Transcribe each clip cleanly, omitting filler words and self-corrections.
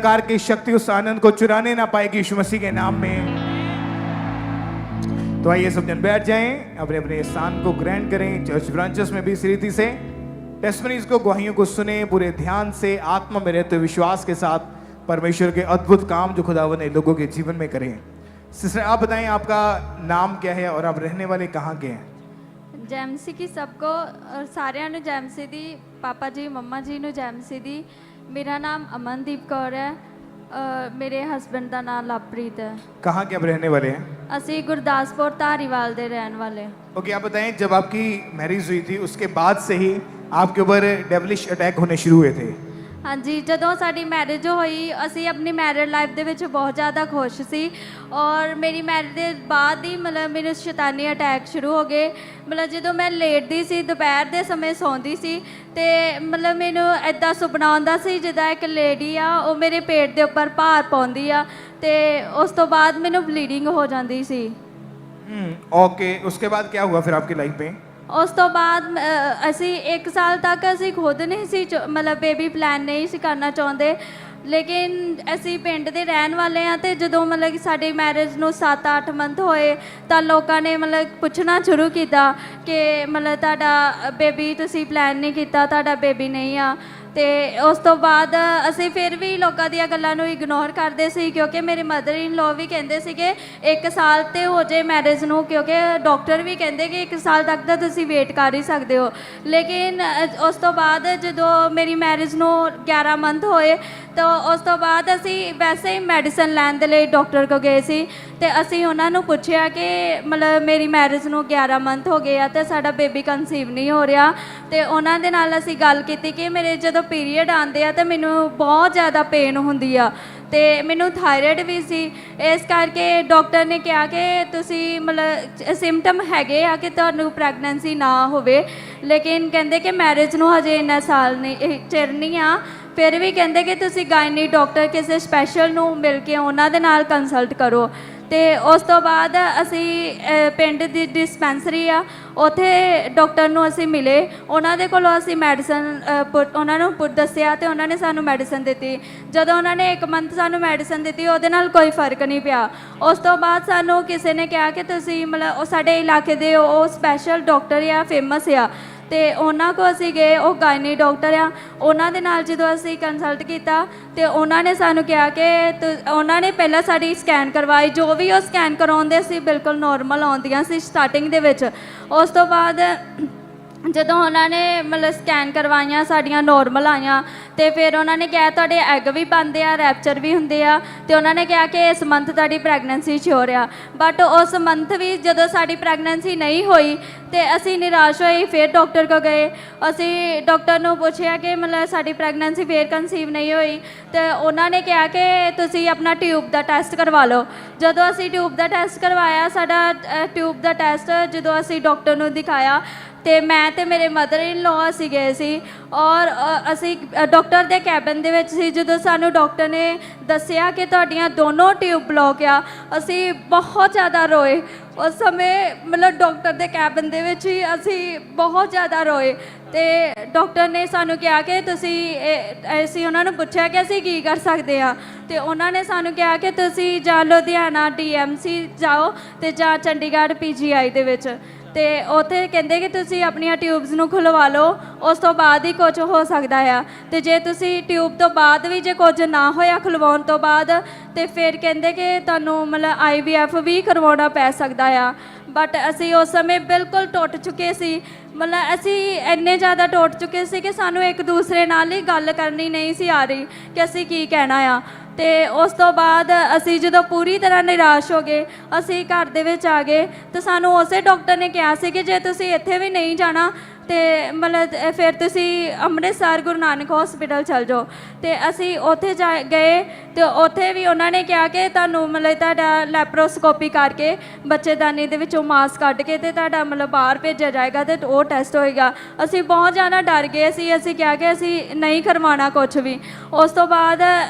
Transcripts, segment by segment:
प्रकार की शक्ति उस आनंद को चुराने ना पाएगी यीशु मसीह के नाम में। तो आइए सब जन बैठ जाएं, अपने अपने स्थान को ग्रहण करें। चर्च ब्रांचेस में भी इस रीति से टेस्टमनीज को, गवाहियों को सुने पूरे ध्यान से, आत्मा में रहते विश्वास के साथ परमेश्वर के अद्भुत काम जो खुदावन ने लोगों के जीवन में करें। सिस्टर आप बताएं, आपका नाम क्या है और आप रहने वाले कहाँ के हैं? जैमसी की सबको और सारिਆਂ ਨੂੰ ਜੈਮਸੀ ਦੀ, पापा जी मम्मा जी ਨੂੰ ਜੈਮਸੀ ਦੀ। मेरा नाम अमनदीप कौर है, मेरे हस्बैंड का नाम लवप्रीत है। कहाँ के आप रहने वाले हैं? ਅਸੀਂ गुरदासपुर धारीवाल ਦੇ ਰਹਿਣ वाले। ओके, आप बताएं, जब आपकी मैरिज हुई थी उसके बाद से ही आपके ऊपर डेविलिश अटैक होने शुरू हुए थे? हाँ जी, ਜਦੋਂ ਸਾਡੀ ਮੈਰਿਜ ਹੋਈ ਅਸੀਂ ਆਪਣੀ ਮੈਰਿਡ ਲਾਈਫ ਦੇ ਵਿੱਚ ਬਹੁਤ ਜ਼ਿਆਦਾ ਖੁਸ਼ ਸੀ ਔਰ ਮੇਰੀ ਮੈਰਿਜ ਦੇ ਬਾਅਦ ਹੀ ਮਤਲਬ ਮੇਰੇ ਸ਼ੈਤਾਨੀ ਅਟੈਕ ਸ਼ੁਰੂ ਹੋ ਗਏ। ਮਤਲਬ ਜਦੋਂ ਮੈਂ ਲੇਟਦੀ ਸੀ, ਦੁਪਹਿਰ ਦੇ ਸਮੇਂ ਸੌਂਦੀ ਸੀ ਤੇ ਮਤਲਬ ਮੈਨੂੰ ਐਦਾਂ ਸੁਪਨਾ ਆਉਂਦਾ ਸੀ ਜਿੱਦਾਂ ਇੱਕ ਲੇਡੀ ਆ ਉਹ ਮੇਰੇ ਪੇਟ ਦੇ ਉੱਪਰ ਭਾਰ ਪਾਉਂਦੀ ਆ ਤੇ ਉਸ ਤੋਂ ਬਾਅਦ ਮੈਨੂੰ ਬਲੀਡਿੰਗ ਹੋ ਜਾਂਦੀ ਸੀ। ओके, उसके बाद क्या हुआ फिर आपकी लाइफ में? ਉਸ ਤੋਂ ਬਾਅਦ ਅਸੀਂ 1 ਸਾਲ ਤੱਕ ਅਸੀਂ ਖੁਦ ਨਹੀਂ ਸੀ ਮਤਲਬ ਬੇਬੀ ਪਲਾਨ ਨਹੀਂ ਸੀ ਕਰਨਾ ਚਾਹੁੰਦੇ, ਲੇਕਿਨ ਅਸੀਂ ਪਿੰਡ ਦੇ ਰਹਿਣ ਵਾਲੇ ਹਾਂ ਤੇ ਜਦੋਂ ਮਤਲਬ ਕਿ ਸਾਡੀ ਮੈਰਿਜ ਨੂੰ 7-8 ਮੰਥ ਹੋਏ ਤਾਂ ਲੋਕਾਂ ਨੇ ਮਤਲਬ ਪੁੱਛਣਾ ਸ਼ੁਰੂ ਕੀਤਾ ਕਿ ਮਤਲਬ ਤੁਹਾਡਾ ਬੇਬੀ ਤੁਸੀਂ ਪਲਾਨ ਨਹੀਂ ਕੀਤਾ, ਤੁਹਾਡਾ ਬੇਬੀ ਨਹੀਂ ਆ। ਤੇ ਉਸ ਤੋਂ ਬਾਅਦ ਅਸੀਂ ਫਿਰ ਵੀ ਲੋਕਾਂ ਦੀਆਂ ਗੱਲਾਂ ਨੂੰ ਇਗਨੋਰ ਕਰਦੇ ਸੀ ਕਿਉਂਕਿ ਮੇਰੇ ਮਦਰ ਇਨ ਲੋ ਵੀ ਕਹਿੰਦੇ ਸੀਗੇ 1 ਸਾਲ ਤੇ ਹੋ ਜੇ ਮੈਰਿਜ ਨੂੰ, ਕਿਉਂਕਿ ਡਾਕਟਰ ਵੀ ਕਹਿੰਦੇ ਕਿ 1 ਸਾਲ ਤੱਕ ਤਾਂ ਤੁਸੀਂ ਵੇਟ ਕਰ ਹੀ ਸਕਦੇ ਹੋ। ਲੇਕਿਨ ਉਸ ਤੋਂ ਬਾਅਦ ਜਦੋਂ ਮੇਰੀ ਮੈਰਿਜ ਨੂੰ 11 ਮੰਥ ਹੋਏ ਤਾਂ ਉਸ ਤੋਂ ਬਾਅਦ ਅਸੀਂ ਵੈਸੇ ਹੀ ਮੈਡੀਸਨ ਲੈਣ ਦੇ ਲਈ ਡਾਕਟਰ ਕੋਲ ਗਏ ਸੀ ਤੇ ਅਸੀਂ ਉਹਨਾਂ ਨੂੰ ਪੁੱਛਿਆ ਕਿ ਮਤਲਬ ਮੇਰੀ ਮੈਰਿਜ ਨੂੰ 11 ਮੰਥ ਹੋ ਗਏ ਆ ਤੇ ਸਾਡਾ ਬੇਬੀ ਕਨਸੀਵ ਨਹੀਂ ਹੋ ਰਿਹਾ। ਤੇ ਉਹਨਾਂ ਦੇ ਨਾਲ ਅਸੀਂ ਗੱਲ ਕੀਤੀ ਕਿ ਮੇਰੇ ਜਦੋਂ ਪੀਰੀਅਡ ਆਉਂਦੇ ਆ ਤਾਂ ਮੈਨੂੰ ਬਹੁਤ ਜ਼ਿਆਦਾ ਪੇਨ ਹੁੰਦੀ ਆ ਤੇ ਮੈਨੂੰ ਥਾਇਰਾਇਡ ਵੀ ਸੀ। ਇਸ ਕਰਕੇ ਡਾਕਟਰ ਨੇ ਕਿਹਾ ਕਿ ਤੁਸੀਂ ਮਤਲਬ ਸਿੰਪਟਮ ਹੈਗੇ ਆ ਕਿ ਤੁਹਾਨੂੰ ਪ੍ਰੈਗਨੈਂਸੀ ਨਾ ਹੋਵੇ, ਲੇਕਿਨ ਕਹਿੰਦੇ ਕਿ ਮੈਰਿਜ ਨੂੰ ਹਜੇ ਇੰਨਾ ਸਾਲ ਨਹੀਂ ਚਿਰ ਨਹੀਂ ਆ। ਫਿਰ ਵੀ ਕਹਿੰਦੇ ਕਿ ਤੁਸੀਂ ਗਾਇਨੀ ਡਾਕਟਰ ਕਿਸੇ ਸਪੈਸ਼ਲ ਨੂੰ ਮਿਲ ਕੇ ਉਹਨਾਂ ਦੇ ਨਾਲ ਕੰਸਲਟ ਕਰੋ। ਤੇ ਉਸ ਤੋਂ ਬਾਅਦ ਅਸੀਂ ਪਿੰਡ ਦੀ ਡਿਸਪੈਂਸਰੀ ਆ ਉੱਥੇ ਡਾਕਟਰ ਨੂੰ ਅਸੀਂ ਮਿਲੇ, ਉਹਨਾਂ ਦੇ ਕੋਲੋਂ ਅਸੀਂ ਮੈਡੀਸਨ ਉਹਨਾਂ ਨੂੰ ਦੱਸਿਆ ਤੇ ਉਹਨਾਂ ਨੇ ਸਾਨੂੰ ਮੈਡੀਸਨ ਦਿੱਤੀ। ਜਦੋਂ ਉਹਨਾਂ ਨੇ 1 ਮੰਥ ਸਾਨੂੰ ਮੈਡੀਸਨ ਦਿੱਤੀ ਉਹਦੇ ਨਾਲ ਕੋਈ ਫਰਕ ਨਹੀਂ ਪਿਆ। ਉਸ ਤੋਂ ਬਾਅਦ ਸਾਨੂੰ ਕਿਸੇ ਨੇ ਕਿਹਾ ਕਿ ਤੁਸੀਂ ਮਤਲਬ ਉਹ ਸਾਡੇ ਇਲਾਕੇ ਦੇ ਉਹ ਸਪੈਸ਼ਲ ਡਾਕਟਰ ਆ, ਫੇਮਸ ਆ ਤੇ ਉਹਨਾਂ ਕੋਲ ਅਸੀਂ ਗਏ, ਉਹ ਗਾਇਨੀ ਡਾਕਟਰ ਆ। ਉਹਨਾਂ ਦੇ ਨਾਲ ਜਦੋਂ ਅਸੀਂ ਕੰਸਲਟ ਕੀਤਾ ਤੇ ਉਹਨਾਂ ਨੇ ਸਾਨੂੰ ਕਿਹਾ ਕਿ ਉਹਨਾਂ ਨੇ ਪਹਿਲਾਂ ਸਾਡੀ ਸਕੈਨ ਕਰਵਾਈ, ਜੋ ਵੀ ਉਹ ਸਕੈਨ ਕਰਵਾਉਂਦੇ ਸੀ ਬਿਲਕੁਲ ਨੋਰਮਲ ਆਉਂਦੀਆਂ ਸੀ ਸਟਾਰਟਿੰਗ ਦੇ ਵਿੱਚ। ਉਸ ਤੋਂ ਬਾਅਦ ਜਦੋਂ ਉਹਨਾਂ ਨੇ ਮਤਲਬ ਸਕੈਨ ਕਰਵਾਈਆਂ ਸਾਡੀਆਂ ਨੋਰਮਲ ਆਈਆਂ ਤੇ ਫਿਰ ਉਹਨਾਂ ਨੇ ਕਿਹਾ ਤੁਹਾਡੇ ਐਗ ਵੀ ਬਣਦੇ ਆ, ਰੈਪਚਰ ਵੀ ਹੁੰਦੇ ਆ ਤੇ ਉਹਨਾਂ ਨੇ ਕਿਹਾ ਕਿ ਇਸ ਮੰਥ ਤੁਹਾਡੀ ਪ੍ਰੈਗਨੈਂਸੀ ਸ਼ੋਰ ਆ। ਬਟ ਉਸ ਮੰਥ ਵੀ ਜਦੋਂ ਸਾਡੀ ਪ੍ਰੈਗਨੈਂਸੀ ਨਹੀਂ ਹੋਈ ਤੇ ਅਸੀਂ ਨਿਰਾਸ਼ ਹੋਏ, ਫਿਰ ਡਾਕਟਰ ਕੋਲ ਗਏ। ਅਸੀਂ ਡਾਕਟਰ ਨੂੰ ਪੁੱਛਿਆ ਕਿ ਮਤਲਬ ਸਾਡੀ ਪ੍ਰੈਗਨੈਂਸੀ ਫਿਰ ਕਨਸੀਵ ਨਹੀਂ ਹੋਈ ਤੇ ਉਹਨਾਂ ਨੇ ਕਿਹਾ ਕਿ ਤੁਸੀਂ ਆਪਣਾ ਟਿਊਬ ਦਾ ਟੈਸਟ ਕਰਵਾ ਲਓ। ਜਦੋਂ ਅਸੀਂ ਟਿਊਬ ਦਾ ਟੈਸਟ ਕਰਵਾਇਆ, ਸਾਡਾ ਟਿਊਬ ਦਾ ਟੈਸਟ ਜਦੋਂ ਅਸੀਂ ਡਾਕਟਰ ਨੂੰ ਦਿਖਾਇਆ ਤੇ ਮੈਂ ਤੇ ਮੇਰੇ ਮਦਰ ਇਨ ਲੋ ਅਸੀਂ ਗਏ ਸੀ ਔਰ ਅਸੀਂ ਡਾਕਟਰ ਦੇ ਕੈਬਨ ਦੇ ਵਿੱਚ ਸੀ। ਜਦੋਂ ਸਾਨੂੰ ਡਾਕਟਰ ਨੇ ਦੱਸਿਆ ਕਿ ਤੁਹਾਡੀਆਂ ਦੋਨੋਂ ਟਿਊਬ ਬਲੌਕ ਆ, ਅਸੀਂ ਬਹੁਤ ਜ਼ਿਆਦਾ ਰੋਏ। ਉਸ ਸਮੇਂ ਮਤਲਬ ਡਾਕਟਰ ਦੇ ਕੈਬਨ ਦੇ ਵਿੱਚ ਹੀ ਅਸੀਂ ਬਹੁਤ ਜ਼ਿਆਦਾ ਰੋਏ ਤੇ ਡਾਕਟਰ ਨੇ ਸਾਨੂੰ ਕਿਹਾ ਕਿ ਅਸੀਂ ਉਹਨਾਂ ਨੂੰ ਪੁੱਛਿਆ ਕਿ ਅਸੀਂ ਕੀ ਕਰ ਸਕਦੇ ਹਾਂ ਤੇ ਉਹਨਾਂ ਨੇ ਸਾਨੂੰ ਕਿਹਾ ਕਿ ਤੁਸੀਂ ਜਾਂ ਲੁਧਿਆਣਾ DMC ਜਾਓ ਤੇ ਜਾਂ ਚੰਡੀਗੜ੍ਹ PGI ਦੇ ਵਿੱਚ ਤੇ ਉੱਥੇ ਕਹਿੰਦੇ ਕਿ ਤੁਸੀਂ ਆਪਣੀਆਂ ਟਿਊਬਸ ਨੂੰ ਖੁਲਵਾ ਲਓ, ਉਸ ਤੋਂ ਬਾਅਦ ਹੀ ਕੁਝ ਹੋ ਸਕਦਾ ਆ। ਤੇ ਜੇ ਤੁਸੀਂ ਟਿਊਬ ਤੋਂ ਬਾਅਦ ਵੀ ਜੇ ਕੁਝ ਨਾ ਹੋਇਆ ਖੁਲਵਾਉਣ ਤੋਂ ਬਾਅਦ ਤੇ ਫਿਰ ਕਹਿੰਦੇ ਕਿ ਤੁਹਾਨੂੰ ਮਤਲਬ IVF ਵੀ ਕਰਵਾਉਣਾ ਪੈ ਸਕਦਾ ਆ। ਬਟ ਅਸੀਂ ਉਸ ਸਮੇਂ ਬਿਲਕੁਲ ਟੁੱਟ ਚੁੱਕੇ ਸੀ, ਮਤਲਬ ਅਸੀਂ ਇੰਨੇ ਜ਼ਿਆਦਾ ਟੁੱਟ ਚੁੱਕੇ ਸੀ ਕਿ ਸਾਨੂੰ ਇੱਕ ਦੂਸਰੇ ਨਾਲ ਹੀ ਗੱਲ ਕਰਨੀ ਨਹੀਂ ਸੀ ਆ ਰਹੀ ਕਿ ਅਸੀਂ ਕੀ ਕਹਿਣਾ ਆ। ਤੇ ਉਸ ਤੋਂ ਬਾਅਦ ਅਸੀਂ ਜਦੋਂ ਪੂਰੀ ਤਰ੍ਹਾਂ ਨਿਰਾਸ਼ ਹੋ ਗਏ ਅਸੀਂ ਘਰ ਦੇ ਵਿੱਚ ਆ ਗਏ ਤੇ ਸਾਨੂੰ ਉਸੇ ਡਾਕਟਰ ਨੇ ਕਿਹਾ ਸੀ ਕਿ ਜੇ ਤੁਸੀਂ ਇੱਥੇ ਵੀ ਨਹੀਂ ਜਾਣਾ ਤੇ ਮਤਲਬ ਫਿਰ ਤੁਸੀਂ ਅੰਮ੍ਰਿਤਸਰ ਗੁਰੂ ਨਾਨਕ ਹਸਪੀਟਲ ਚਲ ਜਾਓ। ਤੇ ਅਸੀਂ ਉੱਥੇ ਗਏ ਤੇ ਉੱਥੇ ਵੀ ਉਹਨਾਂ ਨੇ ਕਿਹਾ ਕਿ ਤੁਹਾਨੂੰ ਮਤਲਬ ਤੁਹਾਡਾ ਲੈਪਰੋਸਕੋਪੀ ਕਰਕੇ ਬੱਚੇਦਾਨੀ ਦੇ ਵਿੱਚੋਂ ਮਾਸ ਕੱਢ ਕੇ ਤੇ ਤੁਹਾਡਾ ਮਤਲਬ ਬਾਹਰ ਭੇਜਿਆ ਜਾਏਗਾ ਤੇ ਉਹ ਟੈਸਟ ਹੋਏਗਾ। ਅਸੀਂ ਬਹੁਤ ਜ਼ਿਆਦਾ ਡਰ ਗਏ ਸੀ, ਅਸੀਂ ਕਿਹਾ ਕਿ ਅਸੀਂ ਨਹੀਂ ਕਰਵਾਉਣਾ ਕੁਛ ਵੀ। ਉਸ ਤੋਂ ਬਾਅਦ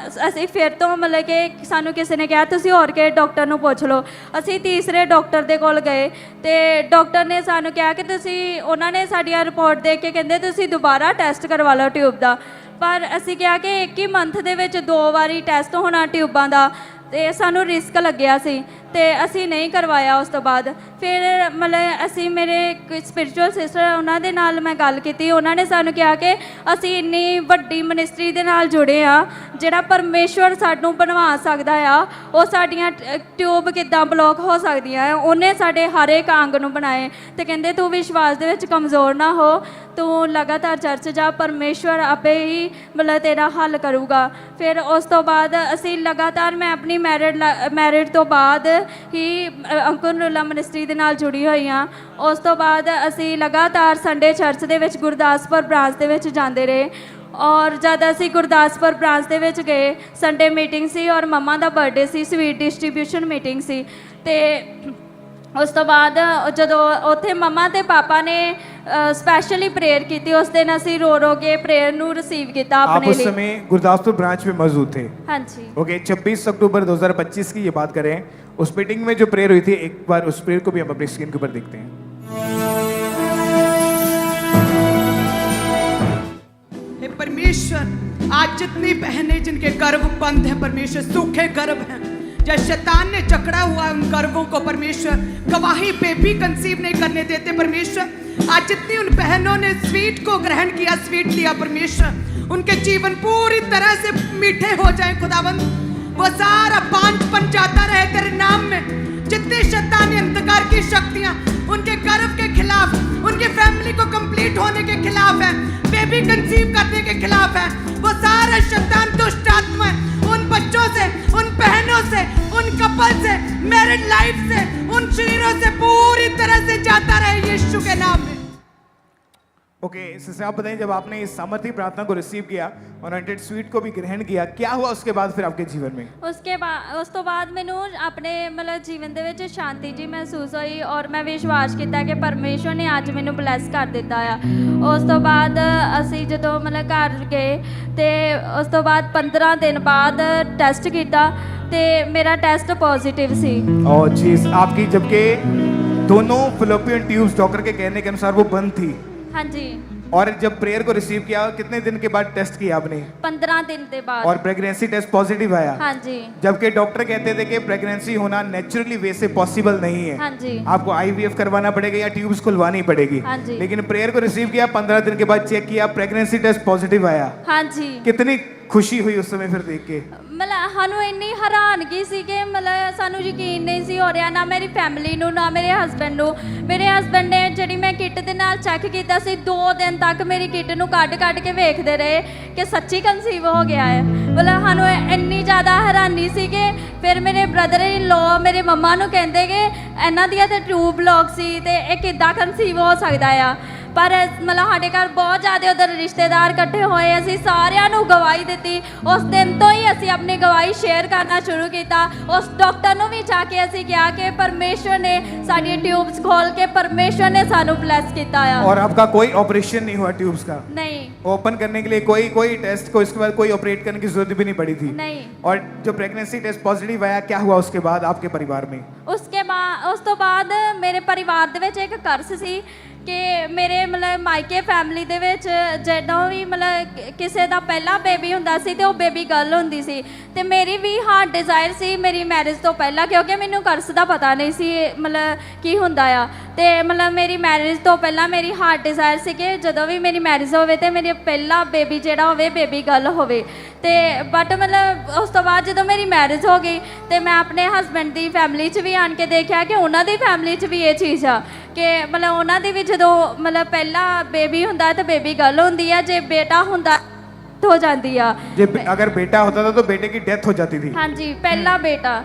ਅਸੀਂ ਫਿਰ ਤੋਂ ਮਤਲਬ ਕਿ ਸਾਨੂੰ ਕਿਸੇ ਨੇ ਕਿਹਾ ਤੁਸੀਂ ਹੋਰ ਕਿਹੜੇ ਡਾਕਟਰ ਨੂੰ ਪੁੱਛ ਲਓ। ਅਸੀਂ ਤੀਸਰੇ ਡਾਕਟਰ ਦੇ ਕੋਲ ਗਏ ਤੇ ਡਾਕਟਰ ਨੇ ਸਾਨੂੰ ਕਿਹਾ ਕਿ ਤੁਸੀਂ ਉਹਨਾਂ ਨੇ ਸਾਡੀਆਂ ਰਿਪੋਰਟ ਦੇਖ ਕੇ ਕਹਿੰਦੇ ਤੁਸੀਂ ਦੁਬਾਰਾ ਟੈਸਟ ਕਰਵਾ ਲਓ ਟਿਊਬ ਦਾ। ਪਰ ਅਸੀਂ ਕਿਹਾ ਕਿ ਇੱਕ ਹੀ ਮੰਥ ਦੇ ਵਿੱਚ 2 ਵਾਰੀ ਟੈਸਟ ਹੋਣਾ ਟਿਊਬਾਂ ਦਾ, ਤੇ ਸਾਨੂੰ ਰਿਸਕ ਲੱਗਿਆ ਸੀ ਤੇ ਅਸੀਂ ਨਹੀਂ ਕਰਵਾਇਆ। ਉਸ ਤੋਂ ਬਾਅਦ ਫਿਰ ਮਤਲਬ ਅਸੀਂ ਮੇਰੇ ਸਪਿਰਚੁਅਲ ਸਿਸਟਰ ਉਹਨਾਂ ਦੇ ਨਾਲ ਮੈਂ ਗੱਲ ਕੀਤੀ, ਉਹਨਾਂ ਨੇ ਸਾਨੂੰ ਕਿਹਾ ਕਿ ਅਸੀਂ ਇੰਨੀ ਵੱਡੀ ਮਿਨਿਸਟਰੀ ਦੇ ਨਾਲ ਜੁੜੇ ਆ, ਜਿਹੜਾ ਪਰਮੇਸ਼ਵਰ ਸਾਨੂੰ ਬਣਵਾ ਸਕਦਾ ਆ, ਉਹ ਸਾਡੀਆਂ ਟਿਊਬ ਕਿੱਦਾਂ ਬਲੌਕ ਹੋ ਸਕਦੀਆਂ ਆ, ਉਹਨੇ ਸਾਡੇ ਹਰ ਇੱਕ ਅੰਗ ਨੂੰ ਬਣਾਏ। ਤੇ ਕਹਿੰਦੇ ਤੂੰ ਵਿਸ਼ਵਾਸ ਦੇ ਵਿੱਚ ਕਮਜ਼ੋਰ ਨਾ ਹੋ, ਤੂੰ ਲਗਾਤਾਰ ਚਰਚ ਜਾ, ਪਰਮੇਸ਼ਵਰ ਆਪੇ ਹੀ ਮਤਲਬ ਤੇਰਾ ਹੱਲ ਕਰੂਗਾ। ਫਿਰ ਉਸ ਤੋਂ ਬਾਅਦ ਅਸੀਂ ਲਗਾਤਾਰ ਮੈਂ ਆਪਣੀ ਮੈਰਿਡ ਤੋਂ ਬਾਅਦ ਹੀ ਅੰਕੁਰ ਨੂਰਲਾ ਮਿਨਿਸਟਰੀ ਦੇ ਨਾਲ ਜੁੜੀ ਹੋਈ ਹਾਂ। ਉਸ ਤੋਂ ਬਾਅਦ ਅਸੀਂ ਲਗਾਤਾਰ ਸੰਡੇ ਚਰਚ ਦੇ ਵਿੱਚ ਗੁਰਦਾਸਪੁਰ ਬ੍ਰਾਂਚ ਦੇ ਵਿੱਚ ਜਾਂਦੇ ਰਹੇ, ਔਰ ਜਦ ਅਸੀਂ ਗੁਰਦਾਸਪੁਰ ਬ੍ਰਾਂਚ ਦੇ ਵਿੱਚ ਗਏ, ਸੰਡੇ ਮੀਟਿੰਗ ਸੀ ਔਰ ਮੰਮਾ ਦਾ ਬਰਥਡੇ ਸੀ, ਸਵੀਟ ਡਿਸਟ੍ਰੀਬਿਊਸ਼ਨ ਮੀਟਿੰਗ ਸੀ। ਤੇ ਉਸ ਤੋਂ ਬਾਅਦ ਜਦੋਂ ਉੱਥੇ ਮੰਮਾ ਤੇ ਪਾਪਾ ਨੇ स्पेशली प्रेयर की थी, उस दिन ਅਸੀਂ रो के प्रेयर ਨੂੰ रिसीव किया आप अपने उस लिए। समय गुरदासपुर ब्रांच में मौजूद थे? हाँ जी। ओके, 26 अक्टूबर 2025 की ये बात करें, उस मीटिंग में जो प्रेयर हुई थी, एक बार उस प्रेयर को भी हम अपनी स्क्रीन के ऊपर देखते हैं। हे परमेश्वर, आज जितनी बहनें जिनके गर्भ बंद है परमेश्वर, सूखे गर्भ हैं, जब शैतान ने जकड़ा हुआ उन गर्भों को परमेश्वर गवाही पे भी कंसीव नहीं करने देते परमेश्वर, आज जितनी उन बहनों ने स्वीट को ग्रहण किया, स्वीट लिया परमेश्वर, उनके जीवन पूरी तरह से मीठे हो जाए खुदावंद, वो सारा बांझपन जाता रहे तेरे नाम में। जितनी शैतानी अंधकार की शक्तियां उनके गर्भ के खिलाफ, उनकी फैमिली को कंप्लीट होने के खिलाफ है, बेबी कंसीव करने के खिलाफ है, वो सारे शैतान दुष्ट आत्मा उन बच्चों से, उन बहनों से, उन कपल से, मैरिड लाइफ से, उन शरीरों से पूरी तरह से जाता रहे यीशु के नाम में। ओके, इससे आप बताइए, जब आपने इस सामर्थ्य प्रार्थना को रिसीव किया और अनॉइंटेड स्वीट को भी ग्रहण किया, क्या हुआ उसके बाद फिर आपके जीवन में? ਉਸ ਤੋਂ ਬਾਅਦ ਮੈਨੂੰ ਆਪਣੇ ਮਤਲਬ ਜੀਵਨ ਦੇ ਵਿੱਚ ਸ਼ਾਂਤੀ ਜੀ ਮਹਿਸੂਸ ਹੋਈ, ਔਰ ਮੈਂ ਵਿਸ਼ਵਾਸ ਕੀਤਾ ਕਿ ਪਰਮੇਸ਼ਵਰ ਨੇ ਅੱਜ ਮੈਨੂੰ ਬਲੈਸ ਕਰ ਦਿੱਤਾ ਆ। ਉਸ ਤੋਂ ਬਾਅਦ ਅਸੀਂ ਜਦੋਂ ਮਤਲਬ ਘਰ ਗਏ ਤੇ ਉਸ ਤੋਂ ਬਾਅਦ 15 ਦਿਨ ਬਾਅਦ ਟੈਸਟ ਕੀਤਾ ਤੇ ਮੇਰਾ ਟੈਸਟ पॉजिटिव सी। और चीज आपकी, जबकि दोनों फिलिपियन ट्यूब्स डॉक्टर के कहने के अनुसार वो बंद थी। हाँ जी। और जब प्रेयर को रिसीव किया, कितने दिन के बाद टेस्ट किया आपने? 15 दिन के बाद। और प्रेगनेंसी टेस्ट पॉजिटिव आया? हाँ जी। जबकि डॉक्टर कहते थे कि प्रेगनेंसी होना नेचुरली वे से पॉसिबल नहीं है। हाँ जी। आपको आईवीएफ करवाना पड़ेगा या ट्यूब्स खुलवानी पड़ेगी। हाँ जी। लेकिन प्रेयर को रिसीव किया, 15 दिन के बाद चेक किया, प्रेगनेंसी टेस्ट पॉजिटिव आया। हाँ जी। कितनी खुशी हुई उस समय फिर देख के? ਮਤਲਬ ਸਾਨੂੰ ਇੰਨੀ ਹੈਰਾਨਗੀ ਸੀ ਕਿ ਮਤਲਬ ਸਾਨੂੰ ਯਕੀਨ ਨਹੀਂ ਸੀ ਹੋ ਰਿਹਾ, ਨਾ ਮੇਰੀ ਫੈਮਿਲੀ ਨੂੰ, ਨਾ ਮੇਰੇ ਹਸਬੈਂਡ ਨੂੰ। ਮੇਰੇ ਹਸਬੈਂਡ ਨੇ ਜਿਹੜੀ ਮੈਂ ਕਿੱਟ ਦੇ ਨਾਲ ਚੈੱਕ ਕੀਤਾ ਸੀ, 2 ਦਿਨ ਤੱਕ ਮੇਰੀ ਕਿੱਟ ਨੂੰ ਕੱਢ ਕੇ ਵੇਖਦੇ ਰਹੇ ਕਿ ਸੱਚੀ ਕਨਸੀਵ ਹੋ ਗਿਆ ਹੈ। ਮਤਲਬ ਸਾਨੂੰ ਇੰਨੀ ਜ਼ਿਆਦਾ ਹੈਰਾਨੀ ਸੀ ਕਿ ਫਿਰ ਮੇਰੇ ਬ੍ਰਦਰ ਇਨ ਲੋ ਮੇਰੇ ਮੰਮਾ ਨੂੰ ਕਹਿੰਦੇ ਕਿ ਇਹਨਾਂ ਦੀਆਂ ਤਾਂ ਟਿਊਬ ਬਲੌਕ ਸੀ ਤੇ ਇਹ ਕਿੱਦਾਂ ਕਨਸੀਵ ਹੋ ਸਕਦਾ ਆ। ਪਰ ਮਤਲਬ ਸਾਡੇ ਘਰ ਬਹੁਤ ਜ਼ਿਆਦਾ ਉਧਰ ਰਿਸ਼ਤੇਦਾਰ ਇਕੱਠੇ ਹੋਏ, ਅਸੀਂ ਸਾਰਿਆਂ ਨੂੰ ਗਵਾਹੀ ਦਿੱਤੀ। ਉਸ ਦਿਨ ਤੋਂ ਹੀ ਅਸੀਂ ਆਪਣੀ ਗਵਾਹੀ ਸ਼ੇਅਰ ਕਰਨਾ ਸ਼ੁਰੂ ਕੀਤਾ। ਉਸ ਡਾਕਟਰ ਨੂੰ ਵੀ ਜਾ ਕੇ ਅਸੀਂ ਕਿਹਾ ਕਿ ਪਰਮੇਸ਼ਵਰ ਨੇ ਸਾਡੀਆਂ ਟਿਊਬਸ ਖੋਲ ਕੇ ਪਰਮੇਸ਼ਵਰ ਨੇ ਸਾਨੂੰ ਬਲੈਸ ਕੀਤਾ ਆ। और आपका कोई ऑपरेशन नहीं हुआ ट्यूब्स का? नहीं। ओपन करने के लिए कोई टेस्ट को इसके बाद कोई ऑपरेट करने की जरूरत भी नहीं पड़ी थी? नहीं। और जो प्रेगनेंसी टेस्ट पॉजिटिव आया, क्या हुआ उसके बाद आपके परिवार में? ਉਸ ਤੋਂ ਬਾਅਦ ਮੇਰੇ ਪਰਿਵਾਰ ਦੇ ਵਿੱਚ ਇੱਕ ਕਰਸ ਸੀ ਕਿ ਮੇਰੇ ਮਤਲਬ ਮਾਇਕੇ ਫੈਮਿਲੀ ਦੇ ਵਿੱਚ ਜਦੋਂ ਵੀ ਮਤਲਬ ਕਿਸੇ ਦਾ ਪਹਿਲਾ ਬੇਬੀ ਹੁੰਦਾ ਸੀ ਤੇ ਉਹ ਬੇਬੀ ਗਰਲ ਹੁੰਦੀ ਸੀ, ਤੇ ਮੇਰੀ ਵੀ ਹਾਰਟ ਡਿਜ਼ਾਇਰ ਸੀ ਮੇਰੀ ਮੈਰਿਜ ਤੋਂ ਪਹਿਲਾਂ, ਕਿਉਂਕਿ ਮੈਨੂੰ ਕਰਸ ਦਾ ਪਤਾ ਨਹੀਂ ਸੀ ਮਤਲਬ ਕੀ ਹੁੰਦਾ ਆ। ਤੇ ਮਤਲਬ ਮੇਰੀ ਮੈਰਿਜ ਤੋਂ ਪਹਿਲਾਂ ਮੇਰੀ ਹਾਰਟ ਡਿਜ਼ਾਇਰ ਸੀ ਕਿ ਜਦੋਂ ਵੀ ਮੇਰੀ ਮੈਰਿਜ ਹੋਵੇ ਤੇ ਮੇਰੇ ਪਹਿਲਾ ਬੇਬੀ ਜਿਹੜਾ ਹੋਵੇ ਬੇਬੀ ਗਰਲ ਹੋਵੇ। ਤੇ ਬਟ ਮਤਲਬ ਉਸ ਤੋਂ ਬਾਅਦ ਜਦੋਂ ਮੇਰੀ ਮੈਰਿਜ ਹੋ ਗਈ ਤੇ ਮੈਂ ਆਪਣੇ ਹਸਬੈਂਡ ਦੀ ਫੈਮਿਲੀ 'ਚ ਵੀ ਆਣ ਕੇ ਦੇਖਿਆ ਕਿ ਉਹਨਾਂ ਦੀ ਫੈਮਿਲੀ 'ਚ ਵੀ ਇਹ ਚੀਜ਼ ਆ ਕਿ ਮਤਲਬ ਉਹਨਾਂ ਦੀ ਵੀ ਜਦੋਂ ਮਤਲਬ ਪਹਿਲਾ ਬੇਬੀ ਹੁੰਦਾ ਤਾਂ ਬੇਬੀ ਗਰਲ ਹੁੰਦੀ ਆ, ਜੇ ਬੇਟਾ ਹੁੰਦਾ ਹੋ ਜਾਂਦੀ ਆ। अगर बेटा होता था तो बेटे की डेथ हो जाती थी? हाँ जी, पहला बेटा।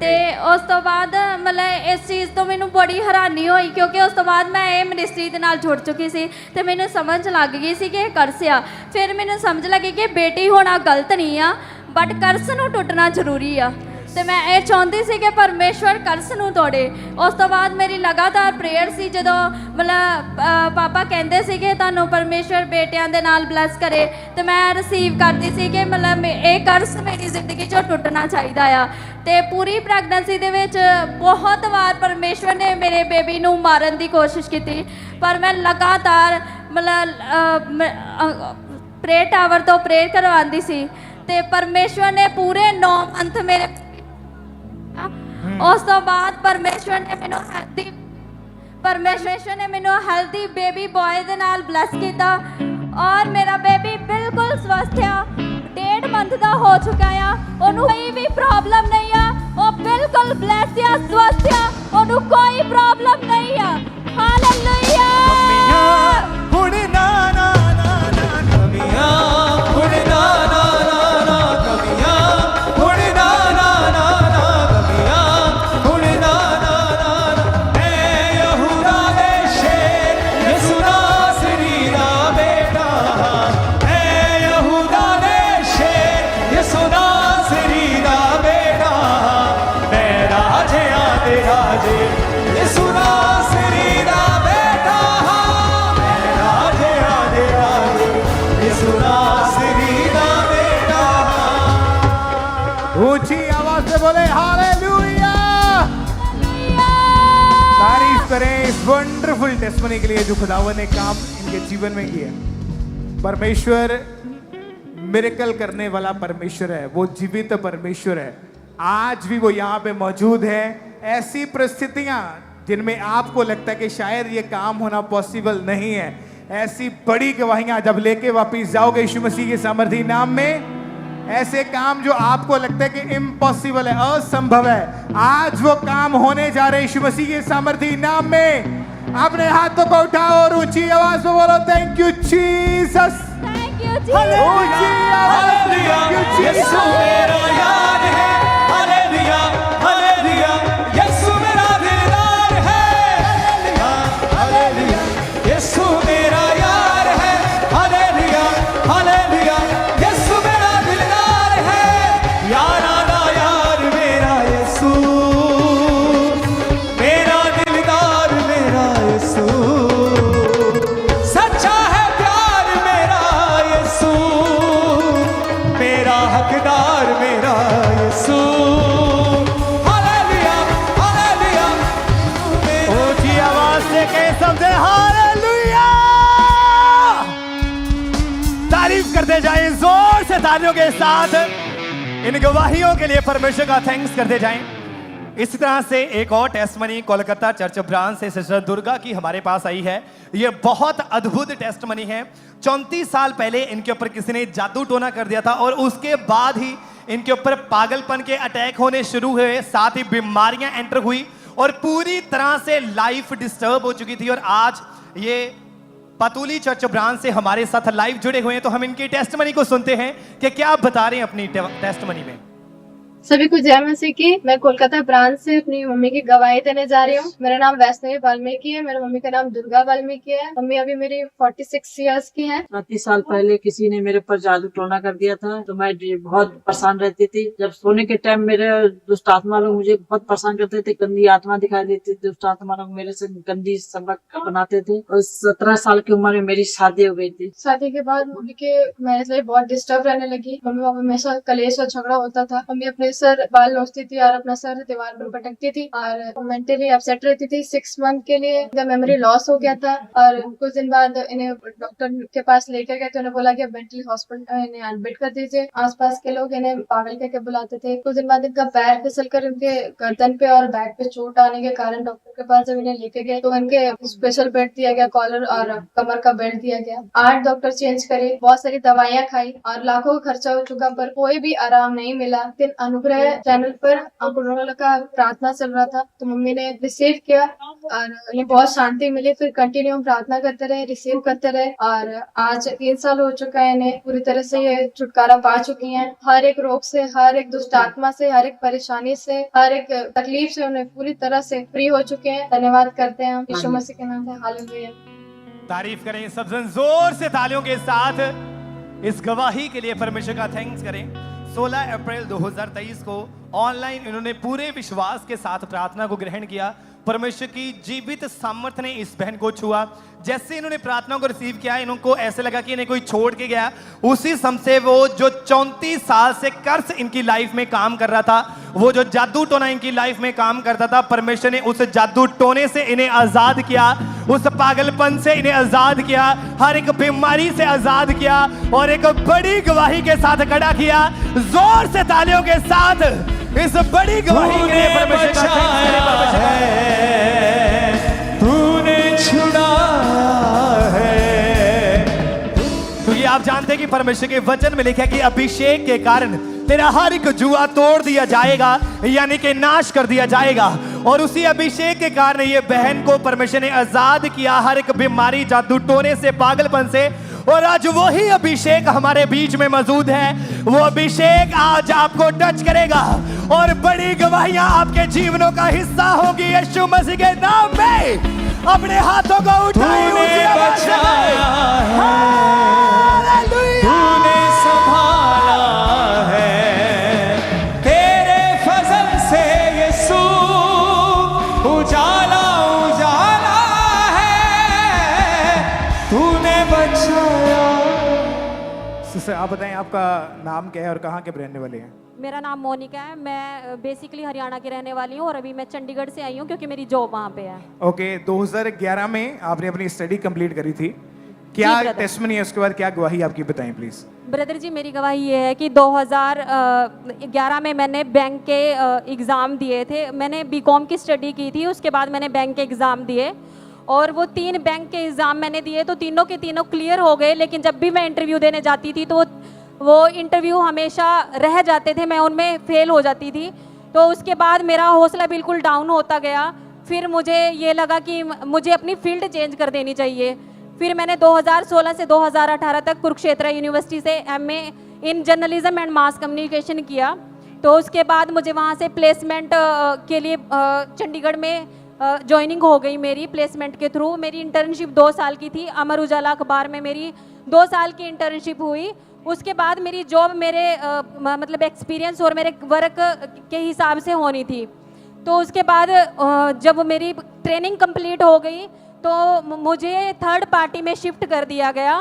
ਤੇ ਉਸ ਤੋਂ ਬਾਅਦ ਮਤਲਬ ਇਸ ਚੀਜ਼ ਤੋਂ ਮੈਨੂੰ ਬੜੀ ਹੈਰਾਨੀ ਹੋਈ, ਕਿਉਂਕਿ ਉਸ ਤੋਂ ਬਾਅਦ ਮੈਂ ਇਹ ਮਿਨਿਸਟਰੀ ਦੇ ਨਾਲ ਜੁੜ ਚੁੱਕੀ ਸੀ ਤੇ ਮੈਨੂੰ ਸਮਝ ਲੱਗ ਗਈ ਸੀ ਕਿ ਇਹ ਕਰਸ ਆ। ਫਿਰ ਮੈਨੂੰ ਸਮਝ ਲੱਗੀ ਕਿ ਬੇਟੀ ਹੋਣਾ ਗਲਤ ਨਹੀਂ ਆ, ਬਟ ਕਰਸ ਨੂੰ ਟੁੱਟਣਾ ਜ਼ਰੂਰੀ ਆ। ਤੇ ਮੈਂ ਇਹ ਚਾਹੁੰਦੀ ਸੀ ਕਿ ਪਰਮੇਸ਼ਵਰ ਕਰਸ ਨੂੰ ਤੋੜੇ। ਉਸ ਤੋਂ ਬਾਅਦ ਮੇਰੀ ਲਗਾਤਾਰ ਪ੍ਰੇਅਰ ਸੀ, ਜਦੋਂ ਮਤਲਬ ਪਾਪਾ ਕਹਿੰਦੇ ਸੀ ਕਿ ਤੁਹਾਨੂੰ ਪਰਮੇਸ਼ਵਰ ਬੇਟਿਆਂ ਦੇ ਨਾਲ ਬਲੈਸ ਕਰੇ, ਤੇ ਮੈਂ ਰਿਸੀਵ ਕਰਦੀ ਸੀ ਕਿ ਮਤਲਬ ਇਹ ਕਰਸ ਮੇਰੀ ਜ਼ਿੰਦਗੀ 'ਚੋਂ ਟੁੱਟਣਾ ਚਾਹੀਦਾ ਆ। ਤੇ ਪੂਰੀ ਪ੍ਰੈਗਨੈਂਸੀ ਦੇ ਵਿੱਚ ਬਹੁਤ ਵਾਰ ਪਰਮੇਸ਼ਵਰ ਨੇ ਮੇਰੇ ਬੇਬੀ ਨੂੰ ਮਾਰਨ ਦੀ ਕੋਸ਼ਿਸ਼ ਕੀਤੀ, ਪਰ ਮੈਂ ਲਗਾਤਾਰ ਮਤਲਬ प्रेयर टावर तो प्रेयर करवाती सी ते परमेश्वर ने पूरे 9 मंथ मेरे उस तो बाद परमेश्वर ने मैनू हेल्दी बेबी बॉय दे नाल ब्लैस किया और मेरा बेबी बिल्कुल स्वस्थ है 1.5 मंथ का हो चुका है ओनू कोई भी प्रॉब्लम नहीं है वो बिल्कुल ब्लैस है स्वस्थ है ओनू कोई प्रॉब्लम नहीं है हालेलुया हुण ना ना ना ना कमियां हुण ना ना ना ना कमियां हुण ना ना ना ना कमियां हुण ना ना ना ना ऐ यहूदा दे शेर यीशु नासरी दा बेटा ऐ यहूदा दे शेर यीशु नासरी दा बेटा मैं राजियां दे राजे यीशु नासरी दा बेटा मैं राजियां दे राजे यीशु नासरी दा बेटा ऊंची आवाज से बोले हालेलुया तारीफ करें इस वंडरफुल टेस्टमनी के लिए जो खुदावन ने काम इनके जीवन में किया परमेश्वर मिरेकल करने वाला परमेश्वर है वो जीवित परमेश्वर है आज भी वो यहाँ पे मौजूद है ऐसी परिस्थितियां जिनमें आपको लगता है कि शायद ये काम होना पॉसिबल नहीं है ऐसी बड़ी गवाहियां जब लेके वापिस जाओगे यीशु मसीह के सामर्थी नाम में ऐसे काम जो आपको लगता है कि इम्पॉसिबल है असंभव है आज वो काम होने जा रहे यीशु मसीह के सामर्थी नाम में अपने हाथों को उठाओ और ऊंची आवाज में बोलो thank you Jesus thank you ऊंची आवाज में thank you, Jesus। यीशु मेरा याद है हालेलुया हालेलुया यीशु मेरा दिलदार है हालेलुया यीशु मेरा यार है हालेलुया हालेलुया यीशु मेरा दिलदार है यारा ना यार मेरा यीशु मेरा दिलदार मेरा यीशु सच्चा है प्यार मेरा यीशु मेरा हकदार मेरा यीशु हालेलुया हालेलुया ऊंची आवाज से कह समझे हालेलुया तारीफ करते जाएं जोर से तालियों के साथ इन गवाहियों के लिए परमेश्वर का थैंक्स करते जाएं इसी तरह से एक और टेस्टमनी कोलकाता चर्च ब्रांच से सिस्टर दुर्गा की हमारे पास आई है ये बहुत अद्भुत टेस्टमनी है 34 साल पहले इनके ऊपर किसी ने जादू टोना कर दिया था और उसके बाद ही इनके ऊपर पागलपन के अटैक होने शुरू हुए साथ ही बीमारियां एंटर हुई और पूरी तरह से लाइफ डिस्टर्ब हो चुकी थी और आज ये पतुली चर्च ब्रांच से हमारे साथ लाइव जुड़े हुए हैं तो हम इनकी टेस्टमनी को सुनते हैं कि क्या आप बता रहे हैं अपनी टेस्टमनी में सभी को जय मसीह की। मैं कोलकाता ब्रांच से अपनी मम्मी की गवाही देने जा रही हूँ। मेरा नाम वैष्णवी वाल्मीकि है। मेरी मम्मी का नाम दुर्गा वाल्मीकि है। मम्मी अभी मेरी 46 इयर्स की है। 30 साल पहले किसी ने मेरे पर जादू टोना कर दिया था तो मैं बहुत परेशान रहती थी। जब सोने के टाइम मेरे दुष्ट आत्मा लोग मुझे बहुत परेशान करते थे। गंदी आत्मा दिखाई देती थी। दुष्ट आत्मा लोग मेरे से गंदी सबक बनाते थे और 17 साल की उम्र में मेरी शादी हो गई थी। शादी के बाद मम्मी के मैरिज लाइफ बहुत डिस्टर्ब रहने लगी। मम्मी पापा हमेशा कलेश और झगड़ा होता था। मम्मी अपने सर बाल नोचती थी और अपना सर दीवार पर पटकती थी और मेंटली अपसेट रहती थी। 6 मंथ के लिए इनका मेमोरी लॉस हो गया था और कुछ दिन बाद इन्हें डॉक्टर के पास लेकर गए तो उन्हें बोला कि मेंटली हॉस्पिटल इन्हें एडमिट कर दीजिए। आसपास के लोग इन्हें पागल करके बुलाते थे। कुछ दिन बाद इनका पैर फिसल कर इनके गर्दन पे और बैक पे चोट आने के कारण डॉक्टर के पास जब इन्हें लेके गए तो इनके स्पेशल बेल्ट दिया गया, कॉलर और कमर का बेल्ट दिया गया। 8 डॉक्टर चेंज करे, बहुत सारी दवाइयाँ खाई और लाखों का खर्चा हो चुका पर कोई भी आराम नहीं मिला। लेकिन अनुग्रह चैनल पर अंकुरों का प्रार्थना चल रहा था तो मम्मी ने रिसीव किया और उन्हें बहुत शांति मिली। फिर कंटिन्यू प्रार्थना करते रहे, रिसीव करते रहे और आज 3 साल हो चुका है। इन्हें पूरी तरह से ये छुटकारा पा चुकी हैं। हर एक रोग से, हर एक दुष्ट आत्मा से, हर एक परेशानी से, हर एक तकलीफ से उन्हें पूरी तरह से फ्री हो चुके हैं। धन्यवाद करते हैं हम यीशु मसीह के नाम से। हालेलुया। तारीफ करें सब जन जोर से तालियों के साथ इस गवाही के लिए परमेश्वर का थैंक्स करें। 16 अप्रैल 2023 को ऑनलाइन इन्होंने पूरे विश्वास के साथ प्रार्थना को ग्रहण किया। परमेश्वर की जीवित सामर्थ्य ने इस बहन को छुआ। जैसे इन्होंने प्रार्थना को रिसीव किया इनको ऐसे लगा कि इन्हें कोई छोड़ के गया। उसी समय से वो जो 34 साल से कर्ज इनकी लाइफ में काम कर रहा था वो जो जादू टोना इनकी लाइफ में काम करता था, परमेश्वर ने उस जादू टोने से इन्हें आजाद किया, उस पागलपन से इन्हें आजाद किया, हर एक बीमारी से आजाद किया और एक बड़ी गवाही के साथ खड़ा किया। जोर से तालियों के साथ इस बड़ी गवाही के लिए परमेश्वर का थैंक्स करें। तूने छुड़ाया है। तो ये आप जानते हैं कि परमेश्वर के वचन में लिखा है कि अभिषेक के कारण तेरा हर एक जुआ तोड़ दिया जाएगा, यानी कि नाश कर दिया जाएगा। और उसी अभिषेक के कारण ये बहन को परमेश्वर ने आजाद किया हर एक बीमारी, जादू टोने से, पागलपन से। और आज वही अभिषेक हमारे बीच में मौजूद है। वो अभिषेक आज आपको टच करेगा और बड़ी गवाहियां आपके जीवनों का हिस्सा होगी। यीशु मसीह के नाम में अपने हाथों को उठाइए, तूने बचाया है, तूने संभाला है, तेरे फजल से यीशु उजाला उजाला है, तूने बचाया। सिस्टर आप बताएं आपका नाम क्या है और कहाँ के रहने वाले हैं? मेरा नाम मोनिका है। मैं बेसिकली हरियाणा की रहने वाली हूँ और अभी मैं चंडीगढ़ से आई हूँ क्योंकि मेरी जॉब वहाँ पे है। ओके 2011 में आपने अपनी स्टडी कंप्लीट करी थी, क्या brother। टेस्टमनी है, उसके बाद क्या गवाही आपकी बताएं प्लीज। ब्रदर जी मेरी गवाही ये है कि 2011 में मैंने बैंक के एग्ज़ाम दिए थे। मैंने बीकॉम की स्टडी की थी, उसके बाद मैंने बैंक के एग्ज़ाम दिए और वो 3 बैंक के एग्ज़ाम मैंने दिए तो तीनों के तीनों क्लियर हो गए। लेकिन जब भी मैं इंटरव्यू देने जाती थी तो वो इंटरव्यू हमेशा रह जाते थे, मैं उनमें फेल हो जाती थी। तो उसके बाद मेरा हौसला बिल्कुल डाउन होता गया। फिर मुझे ये लगा कि मुझे अपनी फील्ड चेंज कर देनी चाहिए। फिर मैंने 2016 से 2018 तक कुरुक्षेत्र यूनिवर्सिटी से MA in journalism and mass communication किया। तो उसके बाद मुझे वहाँ से प्लेसमेंट के लिए चंडीगढ़ में ज्वाइनिंग हो गई मेरी प्लेसमेंट के थ्रू। मेरी इंटर्नशिप 2 साल की थी। अमर उजाला अखबार में मेरी 2 साल की इंटर्नशिप हुई। उसके बाद मेरी जॉब मेरे मतलब एक्सपीरियंस और मेरे वर्क के हिसाब से होनी थी। तो उसके बाद जब मेरी ट्रेनिंग कंप्लीट हो गई तो मुझे थर्ड पार्टी में शिफ्ट कर दिया गया।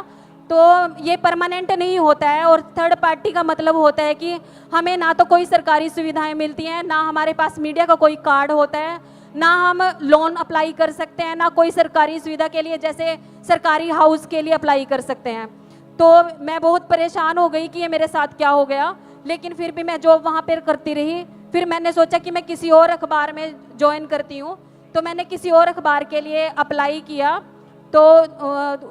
तो ये परमानेंट नहीं होता है और थर्ड पार्टी का मतलब होता है कि हमें ना तो कोई सरकारी सुविधाएं मिलती हैं, ना हमारे पास मीडिया का कोई कार्ड होता है, ना हम लोन अप्लाई कर सकते हैं, ना कोई सरकारी सुविधा के लिए जैसे सरकारी हाउस के लिए अप्लाई कर सकते हैं। तो मैं बहुत परेशान हो गई कि ये मेरे साथ क्या हो गया। लेकिन फिर भी मैं जॉब वहाँ पर करती रही। फिर मैंने सोचा कि मैं किसी और अखबार में ज्वाइन करती हूँ। तो मैंने किसी और अखबार के लिए अप्लाई किया। तो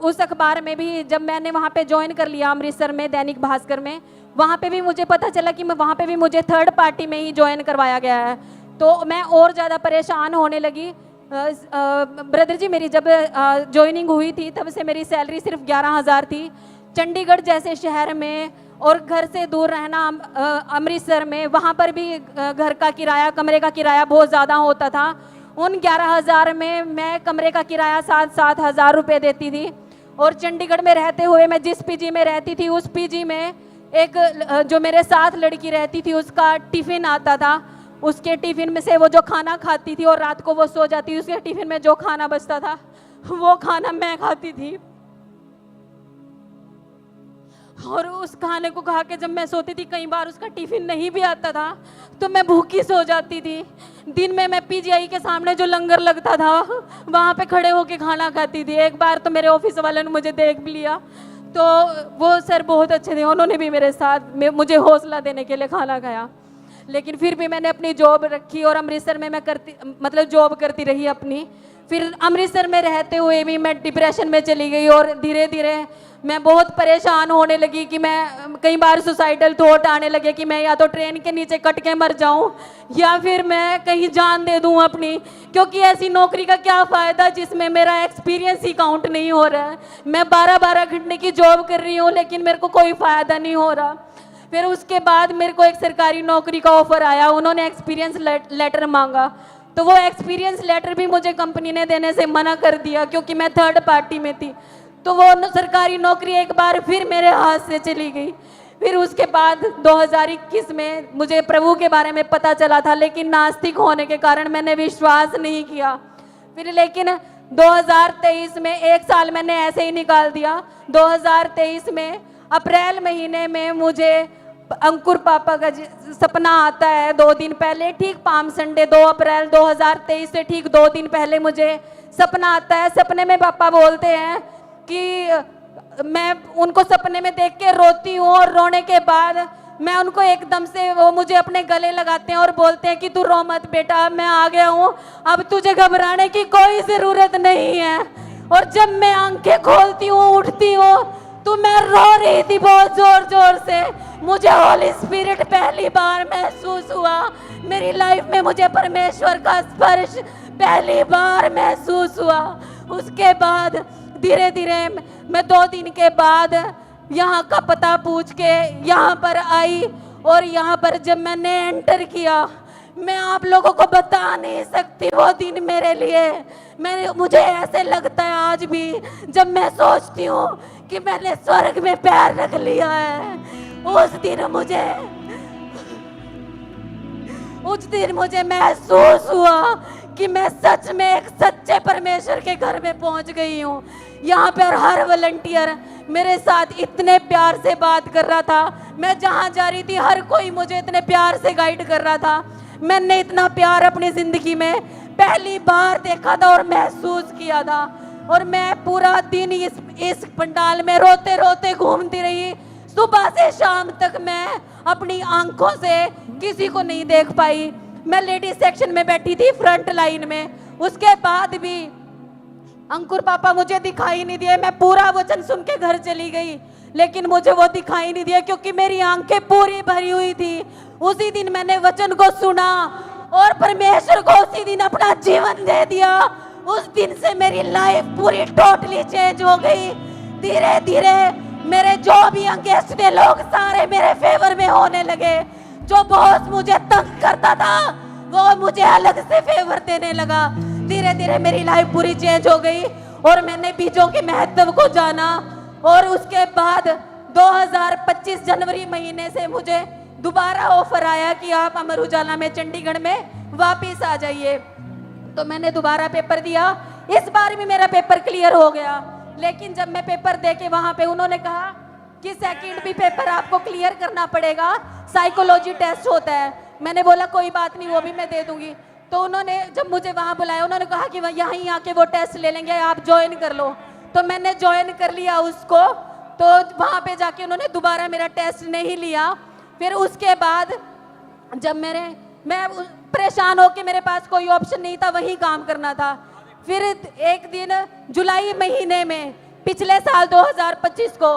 उस अखबार में भी जब मैंने वहाँ पे ज्वाइन कर लिया अमृतसर में दैनिक भास्कर में, वहाँ पे भी मुझे पता चला कि मैं वहाँ पे भी मुझे थर्ड पार्टी में ही ज्वाइन करवाया गया है। तो मैं और ज़्यादा परेशान होने लगी। ब्रदर जी मेरी जब ज्वाइनिंग हुई थी तब से मेरी सैलरी सिर्फ 11,000 थी। चंडीगढ़ जैसे शहर में और घर से दूर रहना अमृतसर में, वहाँ पर भी घर का किराया, कमरे का किराया बहुत ज़्यादा होता था। उन 11,000 में मैं कमरे का किराया 7-7 हज़ार रुपये देती थी। और चंडीगढ़ में रहते हुए मैं जिस पीजी में रहती थी उस पीजी में एक जो मेरे साथ लड़की रहती थी उसका टिफ़िन आता था। उसके टिफ़िन में से वो जो खाना खाती थी और रात को वो सो जाती थी, उसके टिफ़िन में जो खाना बचता था वो खाना मैं खाती थी। और उस खाने को खा के जब मैं सोती थी कई बार उसका टिफ़िन नहीं भी आता था तो मैं भूखी सो जाती थी। दिन में मैं PGI के सामने जो लंगर लगता था वहाँ पे खड़े होके खाना खाती थी। एक बार तो मेरे ऑफिस वाले ने मुझे देख भी लिया। तो वो सर बहुत अच्छे थे, उन्होंने भी मेरे साथ मुझे हौसला देने के लिए खाना खाया। लेकिन फिर भी मैंने अपनी जॉब रखी और अमृतसर में मैं जॉब करती रही अपनी। फिर अमृतसर में रहते हुए भी मैं डिप्रेशन में चली गई और धीरे धीरे मैं बहुत परेशान होने लगी कि मैं कई बार सुसाइडल थॉट आने लगे कि मैं या तो ट्रेन के नीचे कट के मर जाऊं या फिर मैं कहीं जान दे दूं अपनी, क्योंकि ऐसी नौकरी का क्या फ़ायदा जिसमें मेरा एक्सपीरियंस ही काउंट नहीं हो रहा है। मैं 12-12 घंटे की जॉब कर रही हूँ लेकिन मेरे को कोई फ़ायदा नहीं हो रहा। फिर उसके बाद मेरे को एक सरकारी नौकरी का ऑफ़र आया, उन्होंने एक्सपीरियंस लेटर मांगा। तो वो एक्सपीरियंस लेटर भी मुझे कंपनी ने देने से मना कर दिया क्योंकि मैं थर्ड पार्टी में थी। तो वो सरकारी नौकरी एक बार फिर मेरे हाथ से चली गई। फिर उसके बाद 2021 में मुझे प्रभु के बारे में पता चला था, लेकिन नास्तिक होने के कारण मैंने विश्वास नहीं किया। फिर लेकिन 2023 में 1 साल मैंने ऐसे ही निकाल दिया। 2023 में अप्रैल महीने में मुझे अंकुर पापा का सपना आता है 2 दिन पहले, ठीक पाम संडे 2 अप्रैल 2023 से ठीक 2 दिन पहले मुझे सपना आता है। सपने में पापा बोलते हैं कि मैं उनको सपने में देख के रोती हूँ और रोने के बाद मैं उनको एकदम से वो मुझे अपने गले लगाते हैं और बोलते हैं कि तू रो मत बेटा, मैं आ गया हूँ, अब तुझे घबराने की कोई ज़रूरत नहीं है। और जब मैं आंखें खोलती हूँ, उठती हूँ, तो मैं रो रही थी बहुत जोर जोर से। मुझे होली स्पिरिट पहली बार महसूस हुआ मेरी लाइफ में, मुझे परमेश्वर का स्पर्श पहली बार महसूस हुआ। उसके बाद धीरे धीरे मैं 2 दिन के बाद यहाँ का पता पूछ के यहाँ पर आई और यहाँ पर जब मैंने एंटर किया, मैं आप लोगों को बता नहीं सकती वो दिन मेरे लिए। मुझे ऐसे लगता है आज भी जब मैं सोचती हूँ कि मैंने स्वर्ग में पैर रख लिया है। उस दिन मुझे महसूस हुआ कि मैं सच में एक सच्चे परमेश्वर के घर में पहुंच गई हूँ। यहाँ पर हर वॉलंटियर मेरे साथ इतने प्यार से बात कर रहा था, मैं जहाँ जा रही थी हर कोई मुझे इतने प्यार से गाइड कर रहा था। मैंने इतना प्यार अपनी जिंदगी में पहली बार देखा था और महसूस किया था। और मैं पूरा दिन इस पंडाल में रोते रोते घूमती रही। सुबह से शाम तक मैं अपनी आंखों से किसी को नहीं देख पाई। मैं लेडीज सेक्शन में बैठी थी फ्रंट लाइन में। उसके बाद भी अंकुर पापा मुझे दिखाई नहीं दिए। मैं पूरा वचन सुन के घर चली गई, लेकिन मुझे वो दिखाई नहीं दिया क्योंकि मेरी आंखें पूरी भरी हुई थी। उसी दिन मैंने वचन को सुना और परमेश्वर को उसी दिन अपना जीवन दे दिया। उस दिन से मेरी लाइफ पूरी टोटली चेंज हो गई। धीरे धीरे मेरे जो भी अगेंस्ट थे लोग सारे मेरे फेवर में होने लगे। जो बॉस मुझे तंग करता था वो मुझे अलग से फेवर देने लगा। धीरे धीरे मेरी लाइफ पूरी चेंज हो गई और मैंने बीजों के महत्व को जाना। और उसके बाद 2025 जनवरी महीने से मुझे दोबारा ऑफर आया कि आप अमर उजाला में चंडीगढ़ में वापस आ जाइए। तो मैंने दोबारा पेपर दिया। इस बार भी मेरा पेपर क्लियर हो गया, लेकिन जब मैं पेपर दे के वहाँ पे उन्होंने कहा कि सेकंड भी पेपर आपको क्लियर करना पड़ेगा, साइकोलॉजी टेस्ट होता है। मैंने बोला कोई बात नहीं, वो भी मैं दे दूंगी। तो उन्होंने जब मुझे वहाँ बुलाया उन्होंने कहा कि यहाँ आके वो टेस्ट ले लेंगे, आप ज्वाइन कर लो। तो मैंने ज्वाइन कर लिया उसको। तो वहाँ पे जाके उन्होंने दोबारा मेरा टेस्ट नहीं लिया। फिर उसके बाद जब मैं परेशान होके मेरे पास कोई ऑप्शन नहीं था, वही काम करना था। फिर एक दिन जुलाई महीने में पिछले साल 2025 को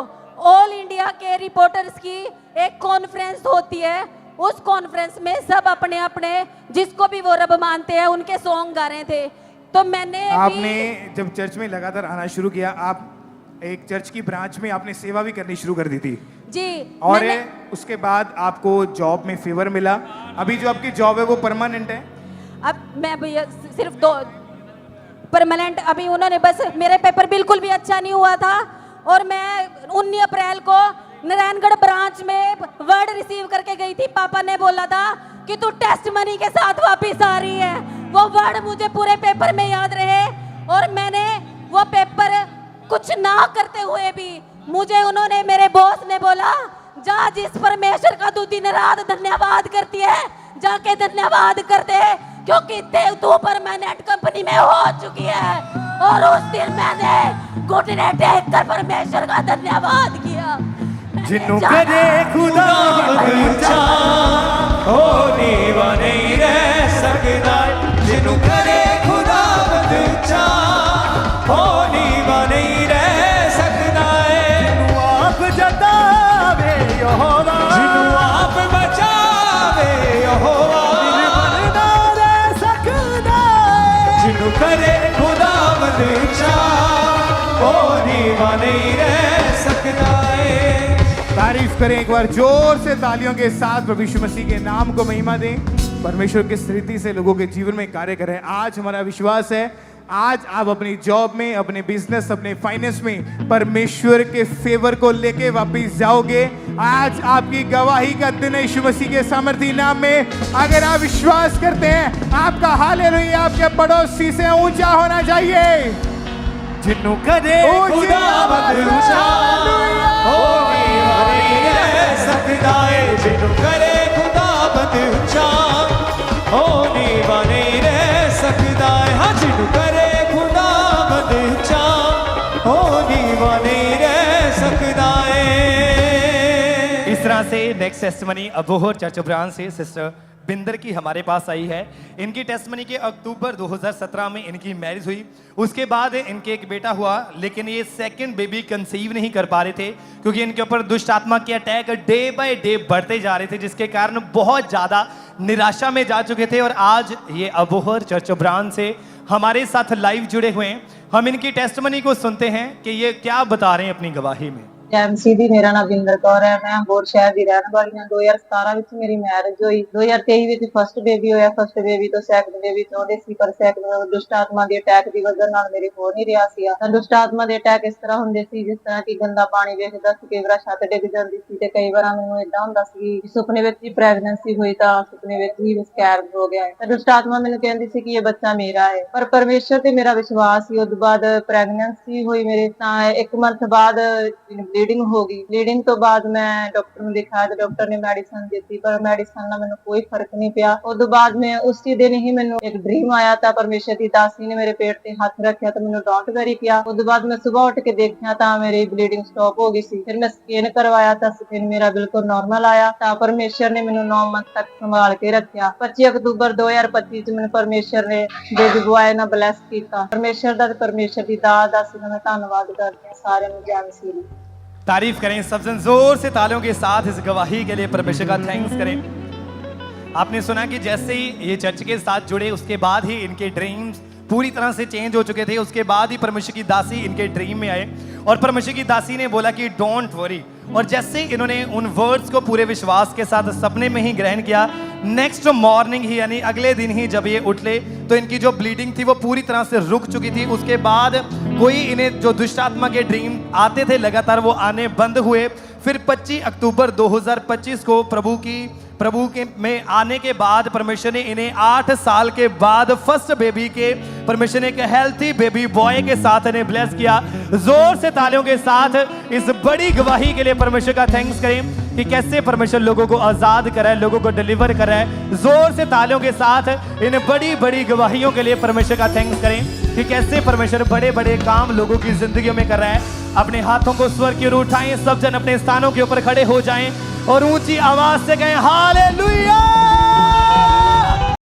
ऑल इंडिया के रिपोर्टर्स की एक कॉन्फ्रेंस होती है। उस कॉन्फ्रेंस में सब अपने अपने जिसको भी वो रब मानते हैं उनके सॉन्ग गा रहे थे। तो आपने जब चर्च में लगातार आना शुरू किया, आप एक चर्च की ब्रांच में आपने सेवा भी करनी शुरू कर दी थी जी। और उसके बाद आपको जॉब में फेवर मिला। अभी जो आपकी जॉब है वो परमानेंट है? अब मैं भैया सिर्फ 2 परमानेंट, अभी उन्होंने बस मेरे पेपर बिल्कुल भी अच्छा नहीं हुआ था और मैं 19 अप्रैल को नारायणगढ़ ब्रांच में वर्ड रिसीव करके गई थी। पापा ने बोला था कि तू टेस्ट मनी के साथ वापस आ रही है। वो वर्ड मुझे पूरे पेपर में याद रहे और मैंने वो पेपर कुछ ना करते हुए भी मुझे उन्होंने, मेरे बॉस ने बोला जा जिस परमेश्वर का तू दिन रात धन्यवाद करती है जाके धन्यवाद कर दे, क्योंकि तू परमानेंट कंपनी में हो चुकी है। और उस दिन मैंने घुटने टेक कर परमेश्वर का धन्यवाद किया। जिन्हों करे खुदा ऊंचा होने वा नहीं रह सकता, जिन्हों करे खुदा ऊंचा होने वा नहीं रह सकता है। जिन्हों आप जतावे यहोवा, जिन्हों आप बचावे यहोवा, बंदा रह सकता है। जिन्हों करे खुदा ऊंचा होने वा नहीं रह सकता है। तारीफ करें एक बार जोर से तालियों के साथ, प्रभु यीशु मसीह के नाम को महिमा दें। परमेश्वर किस रीति से लोगों के जीवन में कार्य कर रहे हैं। आज हमारा विश्वास है आज आप अपनी जॉब में, अपने बिजनेस, अपने फाइनेंस में परमेश्वर के फेवर को लेके वापस जाओगे। आज आपकी गवाही का दिन है यीशु मसीह के सामर्थी नाम में। अगर आप विश्वास करते हैं आपका हालेलुया आपके पड़ोसी से ऊंचा होना चाहिए। जिन्हों करे खुदा ऊंचा होने वा नहीं रह सकता। सकदा है, जिन्हों करे खुदा बंद उच्चा ओ नीवा नहीं रह सकदा है। हाँ जिन्हों करे खुदा बंद उच्चा ओ नीवा नहीं रह सकदा है। इस तरह से next testimony Abohar church branch से सिस्टर बिंदर की हमारे पास आई है। इनकी टेस्टमनी के अक्टूबर 2017 में इनकी मैरिज हुई, उसके बाद इनके एक बेटा हुआ, लेकिन ये सेकंड बेबी कंसीव नहीं कर पा रहे थे क्योंकि इनके ऊपर दुष्ट आत्मा के अटैक डे बाय डे बढ़ते जा रहे थे, जिसके कारण बहुत ज़्यादा निराशा में जा चुके थे। और आज ये अबोहर चर्च ब्रांच से हमारे साथ लाइव जुड़े हुए हैं। हम इनकी टेस्टमनी को सुनते हैं कि ये क्या बता रहे हैं अपनी गवाही में। एमसी दी मेरा नाम बिंदर कौर है, मैं अबोहर शहर ਦੀ ਰਹਿਣ ਵਾਲੀ ਹਾਂ। 2017 ਵਿੱਚ ਮੇਰੀ ਮੈਰਿਜ ਹੋਈ। 2023 ਵਿੱਚ ਫਸਟ ਬੇਬੀ ਹੋਇਆ। ਫਸਟ ਬੇਬੀ ਤੋਂ ਸੈਕੰਡ ਬੇਬੀ ਚਾਹੁੰਦੇ ਸੀ, ਪਰ ਸੈਕੰਡ ਦੁਸ਼ਟ ਆਤਮਾ ਦੇ ਅਟੈਕ ਦੀ ਵਜ੍ਹਾ ਨਾਲ ਮੇਰੇ ਹੋ ਨਹੀਂ ਰਿਹਾ ਸੀ। ਤਾਂ ਦੁਸ਼ਟ ਆਤਮਾ ਦੇ ਅਟੈਕ ਇਸ ਤਰ੍ਹਾਂ ਹੁੰਦੇ ਸੀ ਜਿਸ ਤਰ੍ਹਾਂ ਕਿ ਗੰਦਾ ਪਾਣੀ ਵੇਖਦਾ ਸੀ, ਕਈ ਵਾਰ ਛੱਤ ਡਿੱਗ ਜਾਂਦੀ ਸੀ ਤੇ ਕਈ ਵਾਰ ਮੈਨੂੰ ਇਦਾਂ ਹੁੰਦਾ ਸੀ ਕਿ ਸੁਪਨੇ ਵਿੱਚ ਹੀ ਪ੍ਰੈਗਨੈਂਸੀ ਹੋਈ ਤਾਂ ਸੁਪਨੇ ਵਿੱਚ ਹੀ ਮਿਸਕੈਰੇਜ ਹੋ ਗਿਆ। ਤਾਂ ਦੁਸ਼ਟ ਆਤਮਾ ਮੈਨੂੰ ਕਹਿੰਦੀ ਸੀ ਕਿ ਇਹ ਬੱਚਾ ਮੇਰਾ ਹੈ, ਪਰ ਪਰਮੇਸ਼ਰ ਤੇ ਮੇਰਾ ਵਿਸ਼ਵਾਸ ਸੀ। ਉਸ ਤੋਂ ਬਾਅਦ ਪ੍ਰੈਗਨੈਂਸੀ ਹੋਈ ਮੇਰੇ, ਤਾਂ 1 ਮੰਥ ਬਾਅਦ ਬਲੀਡਿੰਗ ਹੋ ਗਈ। ਬਲੀਡਿੰਗ ਤੋਂ ਬਾਅਦ ਮੈਂ ਡਾਕਟਰ ਨੂੰ ਦਿਖਾਇਆ ਤੇ ਡਾਕਟਰ ਨੇ ਮੈਡੀਸਨ ਦਿੱਤੀ, ਪਰ ਮੈਡੀਸਨ ਨਾਲ ਮੈਨੂੰ ਕੋਈ ਫਰਕ ਨਹੀਂ ਪਿਆ। ਉਸ ਤੋਂ ਬਾਅਦ ਮੈਂ ਉਸੇ ਦਿਨ ਹੀ ਮੈਨੂੰ ਇੱਕ ਡ੍ਰੀਮ ਆਇਆ ਤਾਂ ਪਰਮੇਸ਼ਰ ਦੀ ਦਾਸੀ ਨੇ ਮੇਰੇ ਪੇਟ ਤੇ ਹੱਥ ਰੱਖਿਆ ਤਾਂ ਮੈਨੂੰ ਡੋਂਟ ਵੈਰੀ ਕਿਹਾ। ਉਸ ਤੋਂ ਬਾਅਦ ਮੈਂ ਸਵੇਰ ਉੱਠ ਕੇ ਦੇਖਿਆ ਤਾਂ ਮੇਰੀ ਬਲੀਡਿੰਗ ਸਟਾਪ ਹੋ ਗਈ ਸੀ। ਫਿਰ ਮੈਂ ਸਕੈਨ ਕਰਵਾਇਆ ਤਾਂ ਸਕੈਨ ਮੇਰਾ ਬਿਲਕੁਲ ਨਾਰਮਲ ਆਇਆ। ਤਾਂ ਪਰਮੇਸ਼ਰ ਨੇ ਮੈਨੂੰ 9 ਮੰਥ ਤੱਕ ਸੰਭਾਲ ਕੇ ਰੱਖਿਆ। 25 ਅਕਤੂਬਰ 2025 ਚ ਮੈਨੂੰ ਪਰਮੇਸ਼ਰ ਨੇ ਬੇਬੀ ਬੁਆਏ ਨਾਲ ਬਲੈਸ ਕੀਤਾ। ਪਰਮੇਸ਼ਰ ਦਾ ਤੇ ਪਰਮੇਸ਼ਰ ਦੀ ਦਾਤ ਦਾ ਮੈਂ ਧੰਨਵਾਦ ਕਰਦੀ ਹਾਂ। ਸਾਰਿਆਂ ਨੂੰ ਜੈ ਮਸੀਹ। तारीफ करें सब जन जोर से तालियों के साथ इस गवाही के लिए परमेश्वर का थैंक्स करें। आपने सुना कि जैसे ही ये चर्च के साथ जुड़े उसके बाद ही इनके ड्रीम्स पूरी तरह से चेंज हो चुके थे। उसके बाद ही परमेश्वर की दासी इनके ड्रीम में आए और परमेश्वर की दासी ने बोला कि डोंट वरी, और जैसे इन्होंने उन वर्ड्स को पूरे विश्वास के साथ सपने में ही ग्रहण किया, नेक्स्ट मॉर्निंग ही यानी अगले दिन ही जब ये उठले तो इनकी जो ब्लीडिंग थी वो पूरी तरह से रुक चुकी थी। उसके बाद कोई इन्हें जो दुष्ट आत्मा के ड्रीम आते थे लगातार वो आने बंद हुए। फिर 25 अक्टूबर 2025 को प्रभु के में आने के बाद परमेश्वर ने इन्हें 8 साल के बाद फर्स्ट बेबी के परमेश्वर ने एक हेल्थी बेबी बॉय के साथ इन्हें ब्लेस किया। जोर से तालियों के साथ इस बड़ी गवाही के लिए परमेश्वर का थैंक्स करें कि कैसे परमेश्वर लोगों को आजाद कर रहा है, लोगों को डिलीवर कर रहा है। जोर से तालियों के साथ इन बड़ी बड़ी गवाहियों के लिए परमेश्वर का थैंक्स करें कि कैसे परमेश्वर बड़े बड़े काम लोगों की जिंदगी में कर रहा है। अपने हाथों को स्वर की ओर उठाएं, सब जन अपने स्थानों के ऊपर खड़े हो जाएं और ऊंची आवाज से कहें हालेलुया।